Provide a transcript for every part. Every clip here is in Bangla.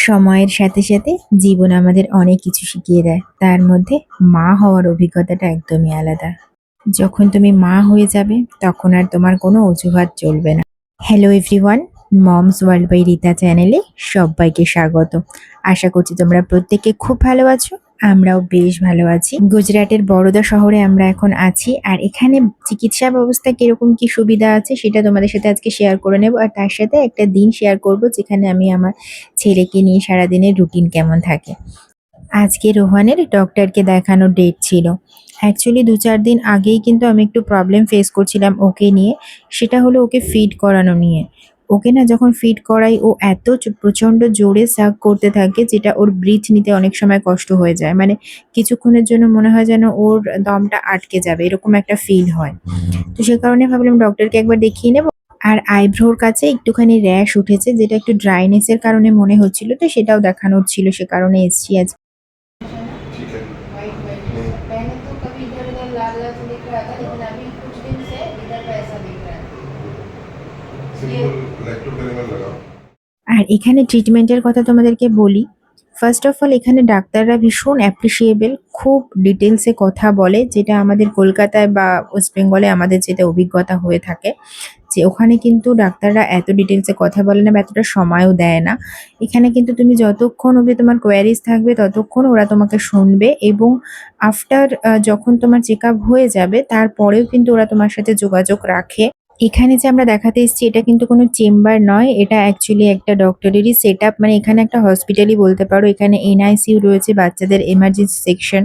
সময়ের সাথে সাথে জীবন আমাদের অনেক কিছু শিখিয়ে দেয়। তার মধ্যে মা হওয়ার অভিজ্ঞতাটা একদমই আলাদা। যখন তুমি মা হয়ে যাবে তখন আর তোমার কোনো অজুহাত চলবে না। Hello everyone, moms world by Rita চ্যানেলে সবাইকে স্বাগত। আশা করছি তোমরা প্রত্যেকে খুব ভালো আছো। আমরাও বেশ ভালো আছি। গুজরাটের বরোদা শহরে আমরা এখন আছি, আর এখানে চিকিৎসা ব্যবস্থা কিরকম কি সুবিধা আছে সেটা তোমাদের সাথে আজকে শেয়ার করে নেব। আর তার সাথে একটা দিন শেয়ার করব যেখানে আমি আমার ছেলেকে নিয়ে সারাদিনের রুটিন কেমন থাকে। আজকে রোহানের ডক্টরকে দেখানোর ডেট ছিল। অ্যাকচুয়ালি ২-৪ দিন আগেই কিন্তু আমি একটু প্রবলেম ফেস করছিলাম ওকে নিয়ে। সেটা হলো ওকে ফিড করানো নিয়ে। ওকে না যখন ফিড করাই ও এত প্রচণ্ড জোরে সাগ করতে থাকে যেটা ওর ব্রিথ নিতে অনেক সময় কষ্ট হয়ে যায়। মানে কিছুক্ষণের জন্য মনে হয় যেন ওর দমটা আটকে যাবে, এরকম একটা ফিল হয়। তো সে কারণে ভাবলাম ডক্টরকে একবার দেখিয়ে নেব। আর আইব্রোর কাছে একটুখানি র‍্যাশ উঠেছে যেটা একটু ড্রাইনেস এর কারণে মনে হচ্ছিল, তো সেটাও দেখানোর ছিল, সে কারণে এসেছি আজ। ठीक है। वाइट वाइट पहले तो कभी इधर उधर लाल लाल से दिख रहा था, लेकिन अभी कुछ दिन से इधर पे ऐसा दिख रहा है। ये सिंपल इलेक्ट्रोकेमिकल लगाओ। আর এখানে ট্রিটমেন্টের কথা তোমাদেরকে বলি। ফার্স্ট অফ অল এখানে ডাক্তাররা ভীষণ অ্যাপ্রিশিয়েবল, খুব ডিটেলসে কথা বলে, যেটা আমাদের কলকাতায় বা ওয়েস্ট বেঙ্গলে আমাদের যেটা অভিজ্ঞতা হয়ে থাকে যে ওখানে কিন্তু ডাক্তাররা এত ডিটেলসে কথা বলে না বা এতটা সময়ও দেয় না। এখানে কিন্তু তুমি যতক্ষণ অবধি তোমার কোয়ারিজ থাকবে ততক্ষণ ওরা তোমাকে শুনবে, এবং আফটার যখন তোমার চেক আপ হয়ে যাবে তারপরেও কিন্তু ওরা তোমার সাথে যোগাযোগ রাখে। এখানে যে আমরা দেখাতে এসেছি এটা কিন্তু কোনো চেম্বার নয়, এটা অ্যাকচুয়ালি একটা ডক্টরেরই সেটআপ, মানে এখানে একটা হসপিটালই বলতে পারো। এখানে এনআইসিইউ রয়েছে, বাচ্চাদের এমার্জেন্সি সেকশন,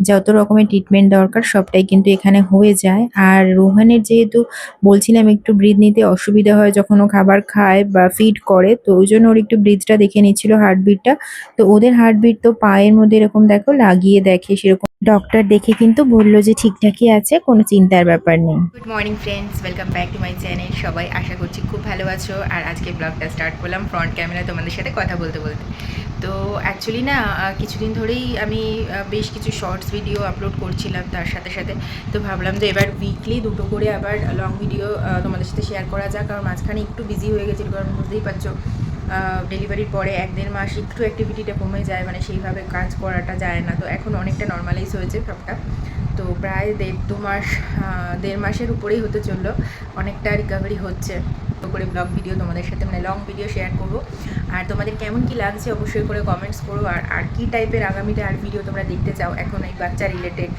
যত রকমের ট্রিটমেন্ট দরকার সবটাই কিন্তু এখানে হয়ে যায়। আর রোহানের যেহেতু বলছিলাম একটু ব্রিথ নিতে অসুবিধা হয় যখন ও খাবার খায় বা ফিড করে, তো ওই জন্য ওর একটু ব্রিথটা দেখে নিচ্ছিল, হার্টবিটটা। তো ওদের হার্টবিট তো পায়ের মধ্যে এরকম দেখো লাগিয়ে দেখে সেরকম। ডক্টর দেখে কিন্তু বলল যে ঠিকঠাকই আছে, কোনো চিন্তার ব্যাপার নেই। Good morning friends, welcome back to my channel. সবাই আশা করছি খুব ভালো আছো। আর আজকে ব্লগটা স্টার্ট করলাম ফ্রন্ট ক্যামেরায় তোমাদের সাথে কথা বলতে বলতে। তো অ্যাকচুয়ালি না কিছুদিন ধরেই আমি বেশ কিছু শর্টস ভিডিও আপলোড করছিলাম তার সাথে সাথে। তো ভাবলাম যে এবার উইকলি দুটো করে আবার লং ভিডিও তোমাদের সাথে শেয়ার করা যাক, কারণ মাঝখানে একটু বিজি হয়ে গেছিলো, কারণ বুঝতেই পারছো ডেলিভারির পরে ১-১.৫ মাস একটু অ্যাক্টিভিটিটা কমে যায়, মানে সেইভাবে কাজ করাটা যায় না। তো এখন অনেকটা নর্মালাইজ হয়েছে সবটা। তো প্রায় ১.৫ মাসের উপরেই হতে চললো, অনেকটা রিকভারি হচ্ছে। তো করে ব্লগ ভিডিও তোমাদের সাথে মানে লং ভিডিও শেয়ার করবো। আর তোমাদের কেমন কি লাগছে অবশ্যই করে কমেন্টস করো। আর কী টাইপের আগামীতে আর ভিডিও তোমরা দেখতে চাও এখন এই বাচ্চা রিলেটেড,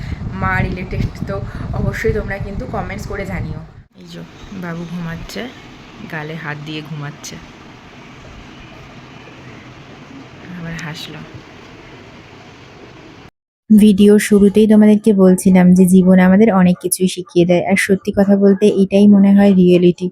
মা রিলেটেড, তো অবশ্যই তোমরা কিন্তু কমেন্টস করে জানিও। এই যে বাবু ঘুমাচ্ছে, গালে হাত দিয়ে ঘুমাচ্ছে, আবার হাসলো। ভিডিওর শুরুতেই তোমাদেরকে বলছিলাম যে জীবন আমাদের অনেক কিছুই শিখিয়ে দেয়, আর সত্যি কথা বলতে এটাই মনে হয় রিয়েলিটি।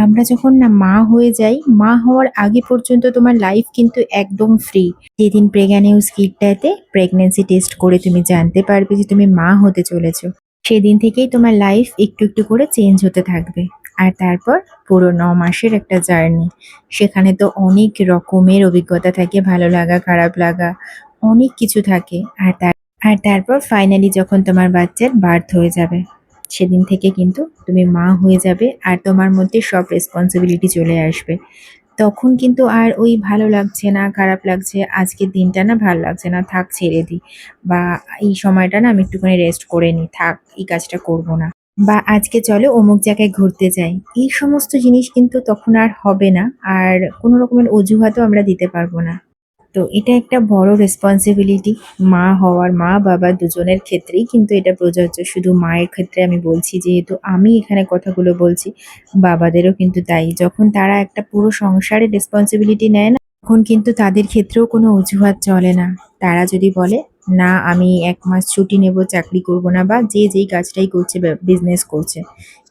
আমরা যখন না মা হয়ে যাই, মা হওয়ার আগে পর্যন্ত তোমার লাইফ কিন্তু একদম ফ্রি। যেদিন প্রেগা নিউজ কিটটাতে প্রেগনেন্সি টেস্ট করে তুমি জানতে পারবে যে তুমি মা হতে চলেছো, সেদিন থেকেই তোমার লাইফ একটু একটু করে চেঞ্জ হতে থাকবে। আর তারপর পুরো ৯ মাসের একটা জার্নি, সেখানে তো অনেক রকমের অভিজ্ঞতা থাকে, ভালো লাগা, খারাপ লাগা, অনেক কিছু থাকে। আর তারপর ফাইনালি যখন তোমার বাচ্চার বার্থ হয়ে যাবে, সেদিন থেকে কিন্তু তুমি মা হয়ে যাবে, আর তোমার মধ্যে সব রেসপন্সিবিলিটি চলে আসবে। তখন কিন্তু আর ওই ভালো লাগছে না, খারাপ লাগছে, আজকের দিনটা না ভালো লাগছে না, থাক ছেড়ে দিই, বা এই সময়টা না আমি একটুখানি রেস্ট করে নিই, থাক এই কাজটা করব না, বা আজকে চলো অমুক জায়গায় ঘুরতে যাই, এই সমস্ত জিনিস কিন্তু তখন আর হবে না। আর কোনো রকমের অজুহাতও আমরা দিতে পারবো না। তো এটা একটা বড় রেসপন্সিবিলিটি মা হওয়ার, মা বাবা দুজনের ক্ষেত্রেই কিন্তু এটা প্রযোজ্য। শুধু মায়ের ক্ষেত্রে আমি বলছি যেহেতু আমি এখানে কথাগুলো বলছি, বাবাদেরও কিন্তু তাই। যখন তারা একটা পুরো সংসারের রেসপন্সিবিলিটি নেয় না, তখন কিন্তু তাদের ক্ষেত্রেও কোনো অজুহাত চলে না। তারা যদি বলে না আমি ১ মাস ছুটি নেব, চাকরি করব না, বা যে যেই কাজটাই করছে, বিজনেস করছে,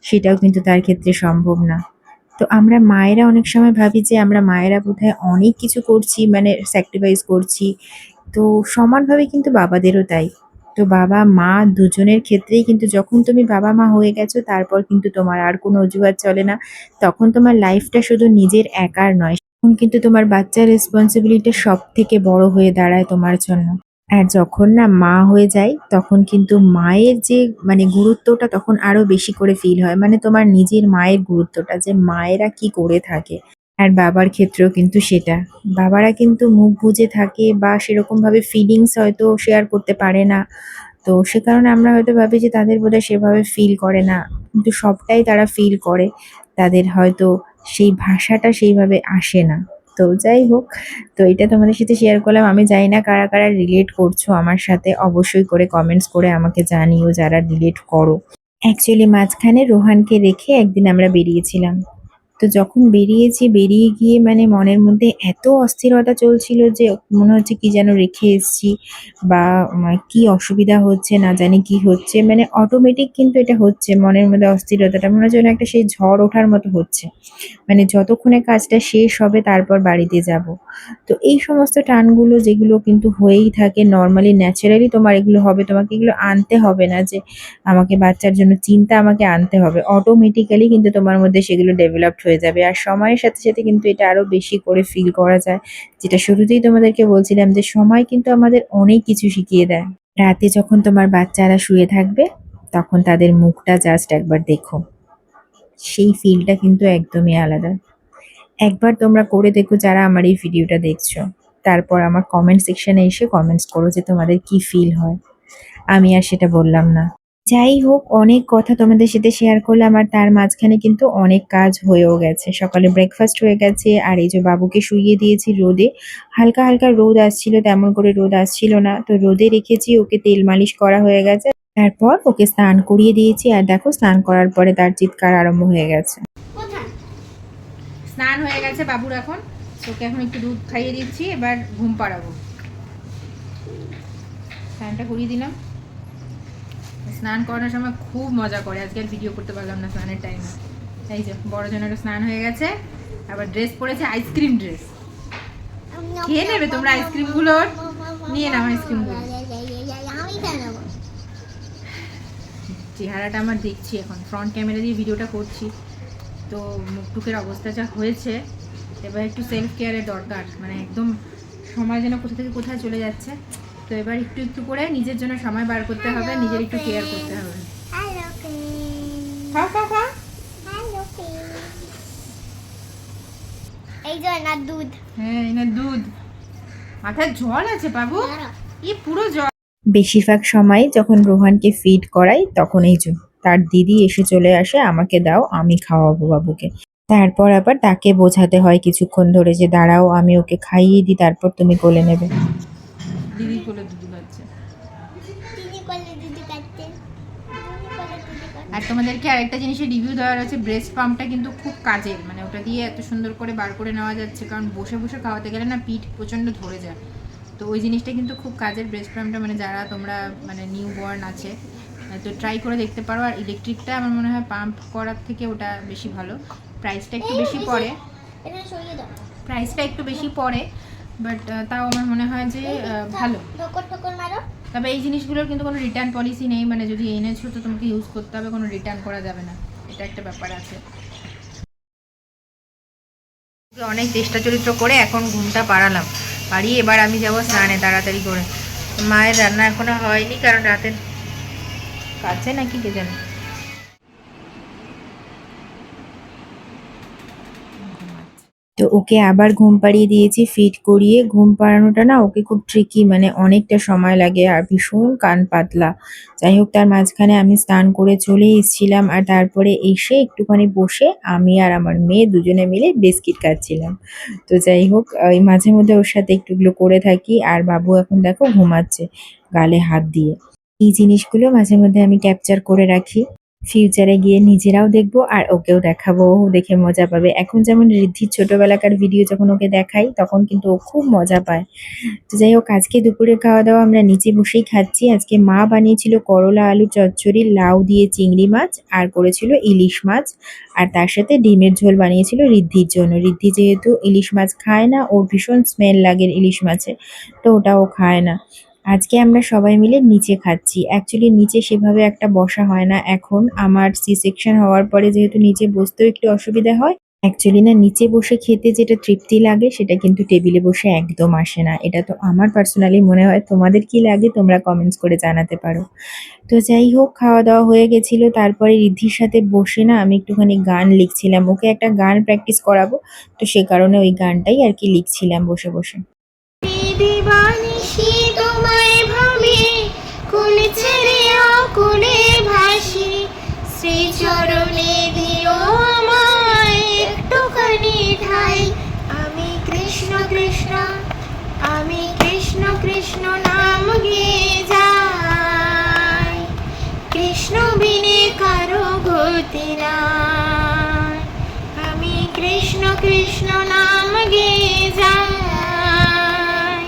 সেটাও কিন্তু তার ক্ষেত্রে সম্ভব না। তো আমরা মায়েরা অনেক সময় ভাবি যে আমরা মায়েরা বোধহয় অনেক কিছু করছি, মানে স্যাক্রিফাইস করছি। তো সমানভাবে কিন্তু বাবাদেরও তাই। তো বাবা মা দুজনের ক্ষেত্রেই কিন্তু যখন তুমি বাবা মা হয়ে গেছো তারপর কিন্তু তোমার আর কোনো অজুহাত চলে না। তখন তোমার লাইফটা শুধু নিজের একার নয়, তখন কিন্তু তোমার বাচ্চার রেসপন্সিবিলিটি সবথেকে বড় হয়ে দাঁড়ায় তোমার জন্য। আর যখন না মা হয়ে যাই তখন কিন্তু মায়ের যে মানে গুরুত্বটা তখন আরো বেশি করে ফিল হয়। মানে তোমার নিজের মায়ের গুরুত্বটা, যে মায়েরা কি করে থাকে। আর বাবার ক্ষেত্রেও কিন্তু সেটা। বাবারা কিন্তু মুখ বুজে থাকে বা সেরকমভাবে ফিলিংস হয়তো শেয়ার করতে পারে না। তো সে কারণে আমরা হয়তো ভাবি যে তাদের বোধহয় সেভাবে ফিল করে না। কিন্তু সবটাই তারা ফিল করে। তাদের হয়তো সেই ভাষাটা সেইভাবে আসে না। তো যাই হোক, তো এটা তোমাদের সাথে শেয়ার করলাম। আমি জানি না কারা, কারা রিলেট করছো আমার সাথে। অবশ্যই করে কমেন্টস করে আমাকে জানিও যারা রিলেট করো। অ্যাকচুয়ালি মাঝখানে রোহানকে রেখে একদিন আমরা বেরিয়েছিলাম। তো যখন বেরিয়েছি, বেরিয়ে গিয়ে মানে মনের মধ্যে এত অস্থিরতা চলছিল যে মনে হচ্ছে কি যেন রেখে এসেছি বা কি অসুবিধা হচ্ছে না জানি কি হচ্ছে। মানে অটোমেটিক কিন্তু এটা হচ্ছে মনের মধ্যে অস্থিরতাটা। মনে হচ্ছে যেন একটা সেই ঝড় ওঠার মতো হচ্ছে। মানে যতক্ষণে কাজটা শেষ হবে তারপর বাড়িতে যাব। তো এই সমস্ত টানগুলো যেগুলো কিন্তু হয়েই থাকে নরমালি ন্যাচারালি তোমার এগুলো হবে। তোমাকে এগুলো আনতে হবে না যে আমাকে বাচ্চার জন্য চিন্তা আমাকে আনতে হবে। অটোমেটিক্যালি কিন্তু তোমার মধ্যে সেগুলো ডেভেলপড হয়ে যাবে। আর সময়ের সাথে, সাথে কিন্তু এটা আরো বেশি করে ফিল করা যায়। যেটা শুরুতেই তোমাদেরকে বলছিলাম যে সময় কিন্তু আমাদের অনেক কিছু শিখিয়ে দেয়। রাতে যখন তোমার বাচ্চারা শুয়ে থাকবে, তখন তাদের মুখটা জাস্ট একবার দেখো। সেই ফিলটা কিন্তু একদমই আলাদা। একবার তোমরা করে দেখো যারা আমার এই ভিডিওটা দেখছো। তারপর আমার কমেন্ট সেকশনে এসে কমেন্টস করো যে তোমাদের কি ফিল হয়। আমি আর সেটা বললাম না। যাই হোক, অনেক কথা তোমাদের সাথে শেয়ার করলাম আর তার মাঝখানে কিন্তু অনেক কাজ হয়েও গেছে। সকালে ব্রেকফাস্ট হয়ে গেছে আর এই যে বাবুকে শুইয়ে দিয়েছি রোদে। হালকা, হালকা রোদ আসছিল, তেমন করে রোদ আসছিল না। তো রোদে রেখেছি, ওকে তেল মালিশ করা হয়ে গেছে। তারপর ওকে স্নান করিয়ে দিয়েছি আর দেখো স্নান করার পরে তার চিৎকার আরম্ভ হয়ে গেছে। কোথায়? স্নান হয়ে গেছে বাবুর এখন, তোকে এখন একটু দুধ খাইয়ে দিচ্ছি, এবার ঘুম পাড়াবো। স্নানটা করিয়ে দিলাম। স্নান করানোর সময় খুব মজা করে, আজকে আর ভিডিও করতে পারলাম না স্নানের টাইমে। এই যে বড় জনেরও স্নান হয়ে গেছে, আবার ড্রেস পরেছে আইসক্রিম ড্রেস। খেয়ে নেবে তোমরা আইসক্রিমগুলো, নিয়ে নাও আইসক্রিমগুলো। আমি কেন নেবো? চেহারাটা আমার দেখছি, এখন ফ্রন্ট ক্যামেরা দিয়ে ভিডিওটা করছি তো মুখ টুকের অবস্থা যা হয়েছে, এবার একটু সেলফ কেয়ারের দরকার। মানে একদম সময় যেন কোথা থেকে কোথায় চলে যাচ্ছে। তো এবার একটু একটু করে নিজের জন্য সময় বার করতে হবে, নিজের একটু কেয়ার করতে হবে। হ্যালো খাও খাও খাও। হ্যালো এই যে না দুধ। হ্যাঁ এনে দুধ। মাথায় জল আছে বাবু, ই পুরো জল। বেশিরভাগ সময় যখন রোহানকে ফিড করাই তখন এই যে তার দিদি এসে চলে আসে, আমাকে দাও আমি খাওয়াবো বাবুকে। তারপর আবার তাকে বোঝাতে হয় কিছুক্ষণ ধরে যে দাঁড়াও আমি ওকে খাইয়ে দিই তারপর তুমি কোলে নেবে। দিদি কোলে দুধ খাচ্ছে। দিদি কোলে দুধ খাচ্ছে। দিদি কোলে দুধ খাচ্ছে। আর তোমাদেরকে আরেকটা জিনিসের রিভিউ দেওয়ার আছে, ব্রেস্ট পাম্পটা কিন্তু খুব কাজের। মানে ওটা দিয়ে এত সুন্দর করে বার করে নেওয়া যাচ্ছে, কারণ বসে বসে খাওয়াতে গেলে না পিঠ প্রচণ্ড ধরে যায়। তো ওই জিনিসটা কিন্তু খুব কাজের ব্রেস্ট পাম্পটা, মানে যারা তোমরা মানে নিউ বর্ন আছে তো ট্রাই করে দেখতে পারো। আর ইলেকট্রিকটা আমার মনে হয় পাম্প করার থেকে ওটা বেশি ভালো। প্রাইসটা একটু বেশি পড়ে, এটা সরিয়ে দাও। প্রাইসটা একটু বেশি পড়ে, বাট তাও আমার মনে হয় যে ভালো। ঠোকর ঠোকর মারো। তবে এই জিনিসগুলোর কিন্তু কোনো রিটার্ন পলিসি নেই, মানে যদি এনেছো তো তোমাকে ইউজ করতে হবে, কোনো রিটার্ন করা যাবে না, এটা একটা ব্যাপার আছে। অনেক চেষ্টা চরিত্র করে এখন ঘুমটা পাড়ালাম, পাড়িয়ে এবার আমি যাবো স্নানে তাড়াতাড়ি করে। মায়ের রান্না এখনো হয়নি, কারণ রাতের কাছে নাকি কে জানে। তো ওকে আবার ঘুম পাড়িয়ে দিয়েছি ফিড করিয়ে। ঘুম পাড়ানোটা না ওকে খুব ট্রিকি, মানে অনেকটা সময় লাগে আর ভীষণ কান পাতলা। যাই হোক, তার মাঝখানে আমি স্নান করে চলে এসেছিলাম আর তারপরে এসে একটুখানি বসে আমি আর আমার মেয়ে দুজনে মিলে বিস্কিট খাচ্ছিলাম। তো যাই হোক, এই মাঝে মধ্যে ওর সাথে একটুগুলো করে থাকি। আর বাবু এখন দেখো ঘুমাচ্ছে গালে হাত দিয়ে। এই জিনিসগুলো মাঝে মধ্যে আমি ক্যাপচার করে রাখি। ফিউচারে গিয়ে নিজেরাও দেখবো আর ওকেও দেখাবো, ও দেখে মজা পাবে। এখন যেমন ঋদ্ধির ছোটবেলাকার ভিডিও যখন ওকে দেখাই তখন কিন্তু ও খুব মজা পায়। তো যাই হোক, আজকে দুপুরের খাওয়া দাওয়া আমরা নিচে বসেই খাচ্ছি। আজকে মা বানিয়েছিল করলা আলু চচ্চড়ি, লাউ দিয়ে চিংড়ি মাছ আর করেছিল ইলিশ মাছ। আর তার সাথে ডিমের ঝোল বানিয়েছিল ঋদ্ধির জন্য। ঋদ্ধি যেহেতু ইলিশ মাছ খায় না, ওর ভীষণ স্মেল লাগে ইলিশ মাছে, তো ওটা ও খায় না। আজকে আমরা সবাই মিলে নিচে খাচ্ছি। অ্যাকচুয়ালি নিচে সেভাবে একটা বসা হয় না এখন। আমার সি সেকশন হওয়ার পরে যেহেতু নিচে বসতেও একটু অসুবিধা হয়, অ্যাকচুয়ালি না নিচে বসে খেতে যেটা তৃপ্তি লাগে সেটা কিন্তু টেবিলে বসে একদম আসে না। এটা তো আমার পার্সোনালি মনে হয়। তোমাদের কি লাগে তোমরা কমেন্টস করে জানাতে পারো। তো যাই হোক খাওয়া-দাওয়া হয়ে গেছিল। তারপরে রিদ্ধির সাথে বসে না আমি একটুখানি গান লিখছিলাম। ওকে একটা গান প্র্যাকটিস করাবো। তো সে কারণে ওই গানটাই আরকি লিখছিলাম বসে, বসে। দিবানিশি তোমায় ভাবি কোন ছেড়ে কোনে ভাসি শ্রীচরণে দিও আমায় একটুখানি ঠাই আমি কৃষ্ণ কৃষ্ণ আমি কৃষ্ণ কৃষ্ণ নাম গেয়ে যাই কৃষ্ণ বিনে কারো গতি নাই আমি কৃষ্ণ কৃষ্ণ নাম গেয়ে যাই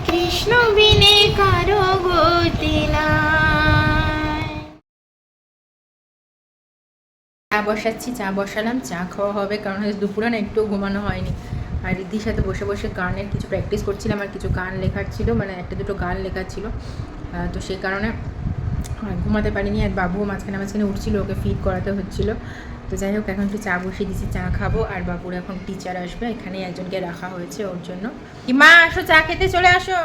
কৃষ্ণ বিনে কারো গতি নাই। চা বসাচ্ছি, চা বসালাম, চা খাওয়া হবে কারণ হচ্ছে দুপুরে না একটুও ঘুমানো হয়নি। আর রিদ্ধির সাথে বসে বসে গানের কিছু প্র্যাকটিস করছিলাম আর কিছু গান লেখার ছিল, মানে একটা দুটো গান লেখার ছিল। তো সেই কারণে ঘুমাতে পারিনি। আর বাবুও মাঝখানে মাঝখানে উঠছিল, ওকে ফিড করাতে হচ্ছিলো। তো যাই হোক এখন একটু চা বসিয়ে দিচ্ছি, চা খাবো। আর বাবুর এখন টিচার আসবে, এখানেই একজনকে রাখা হয়েছে ওর জন্য। কি মা আসো, চা খেতে চলে আসো।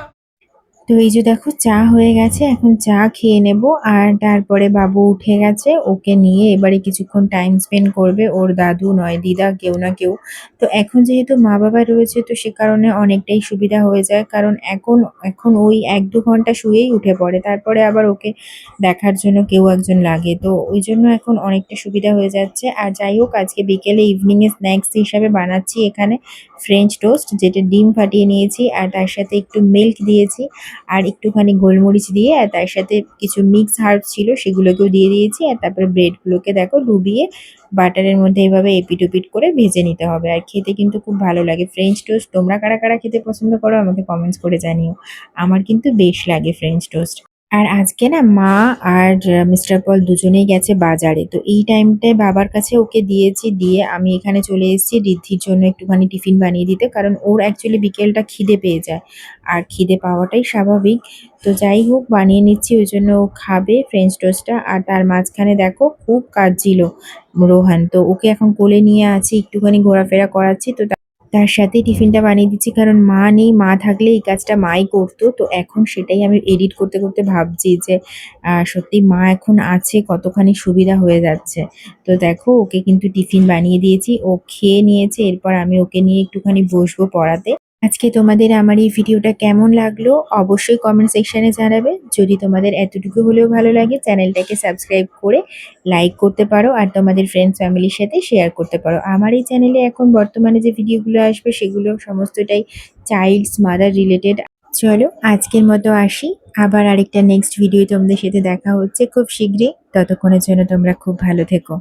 তো এই যে দেখো চা হয়ে গেছে, এখন চা খেয়ে নেব। আর তারপরে বাবু উঠে গেছে, ওকে নিয়ে এবারে কিছুক্ষণ টাইম স্পেন্ড করবে ওর দাদু নয় দিদা কেউ না কেউ। তো এখন যেহেতু মা বাবা রয়েছে তো সে কারণে অনেকটাই সুবিধা হয়ে যায়, কারণ এখন এখন ওই ১-২ ঘন্টা শুয়েই উঠে পড়ে, তারপরে আবার ওকে দেখার জন্য কেউ একজন লাগে, তো ওই জন্য এখন অনেকটা সুবিধা হয়ে যাচ্ছে। আর যাই হোক আজকে বিকেলে ইভিনিংয়ে স্ন্যাক্স হিসাবে বানাচ্ছি এখানে ফ্রেঞ্চ টোস্ট, যেটা ডিম ফাটিয়ে নিয়েছি আর তার সাথে একটু মিল্ক দিয়েছি আর একটুখানি গোলমরিচ দিয়ে, আর তার সাথে কিছু মিক্স হার্বস ছিল সেগুলোকেও দিয়ে দিয়েছি। আর তারপরে ব্রেডগুলোকে দেখো ডুবিয়ে বাটারের মধ্যে এভাবে এপিট ওপিট করে ভেজে নিতে হবে। আর খেতে কিন্তু খুব ভালো লাগে ফ্রেঞ্চ টোস্ট। তোমরা কারা কারা খেতে পছন্দ করো আমাকে কমেন্টস করে জানিও। আমার কিন্তু বেশ লাগে ফ্রেঞ্চ টোস্ট। আর আজকে না মা আর মিস্টার পল দুজনেই গেছে বাজারে। তো এই টাইমটায় বাবার কাছে ওকে দিয়েছি, দিয়ে আমি এখানে চলে এসেছি রিদ্ধির জন্য একটুখানি টিফিন বানিয়ে দিতে। কারণ ওর অ্যাকচুয়ালি বিকেলটা খিদে পেয়ে যায়। আর খিদে পাওয়াটাই স্বাভাবিক। তো যাই হোক বানিয়ে নিচ্ছি, ওই জন্য ও খাবে ফ্রেঞ্চ টোস্টটা। আর তার মাঝখানে দেখো খুব কাঁদছিল রোহান। তো ওকে এখন কোলে নিয়ে আছি, একটুখানি ঘোরাফেরা করাচ্ছি। তো তার সাথেই টিফিনটা বানিয়ে দিচ্ছি, কারণ মা নেই, মা থাকলে এই কাজটা মাই করতো। তো এখন সেটাই আমি এডিট করতে করতে ভাবছি যে সত্যি মা এখন আছে কতখানি সুবিধা হয়ে যাচ্ছে। তো দেখো ওকে কিন্তু টিফিন বানিয়ে দিয়েছি, ও খেয়ে নিয়েছে। এরপর আমি ওকে নিয়ে একটুখানি বসবো পড়াতে। আজকে তোমাদের আমার এই ভিডিওটা কেমন লাগলো অবশ্যই কমেন্ট সেকশনে জানাবে। যদি তোমাদের এতটুকু হলেও ভালো লাগে চ্যানেলটাকে সাবস্ক্রাইব করে লাইক করতে পারো আর তোমাদের ফ্রেন্ডস ফ্যামিলির সাথে শেয়ার করতে পারো। আমার এই চ্যানেলে এখন বর্তমানে যে ভিডিওগুলো আসবে সেগুলো সমস্তটাই চাইল্ডস মাদার রিলেটেড। চলো আজকের মতো আসি, আবার আরেকটা নেক্সট ভিডিও তোমাদের সাথে দেখা হচ্ছে খুব শীঘ্রই। ততক্ষণের জন্য তোমরা খুব ভালো থেকো।